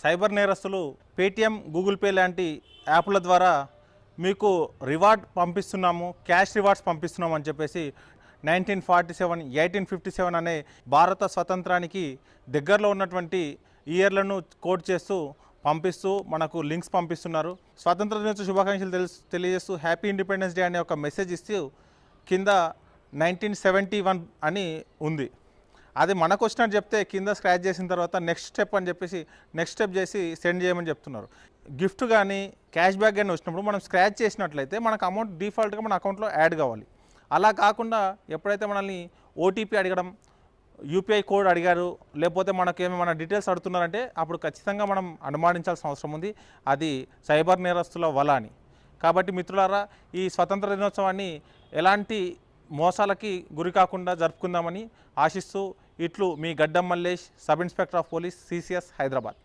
Cyber నేరస్తులు Paytm, Google pay లాంటి యాప్ల ద్వారా మీకు రివార్డ్ పంపిస్తున్నాము, క్యాష్ రివార్డ్స్ పంపిస్తున్నాము అని చెప్పేసి 1947, 1857 అనే భారత స్వతంత్రానికి దగ్గరలో ఉన్నటువంటి ఇయర్లను కోడ్ చేస్తూ పంపిస్తూ మనకు లింక్స్ పంపిస్తున్నారు. స్వాతంత్ర దినోత్సవ శుభాకాంక్షలు తెలియజేస్తూ హ్యాపీ ఇండిపెండెన్స్ డే అనే ఒక మెసేజ్ ఇస్తూ కింద 1971 అని ఉంది. అది మనకు వచ్చినట్టు చెప్తే కింద స్క్రాచ్ చేసిన తర్వాత నెక్స్ట్ స్టెప్ అని చెప్పేసి నెక్స్ట్ స్టెప్ చేసి సెండ్ చేయమని చెప్తున్నారు. గిఫ్ట్ కానీ క్యాష్ బ్యాక్ కానీ వచ్చినప్పుడు మనం స్క్రాచ్ చేసినట్లయితే మనకు అమౌంట్ డిఫాల్ట్గా మన అకౌంట్లో యాడ్ కావాలి. అలా కాకుండా ఎప్పుడైతే మనల్ని ఓటీపీ అడగడం, యూపీఐ కోడ్ అడిగారు, లేకపోతే మనకేమైనా డీటెయిల్స్ అడుగుతున్నారంటే అప్పుడు ఖచ్చితంగా మనం అనుమానించాల్సిన అవసరం ఉంది, అది సైబర్ నేరస్తుల వల అని. కాబట్టి మిత్రులారా, ఈ స్వతంత్ర దినోత్సవాన్ని ఎలాంటి మోసాలకి గురి కాకుండా జరుపుకుందామని ఆశిస్తూ ఇట్లు మీ గడ్డం Mallesh, sub inspector of police, CCS, Hyderabad.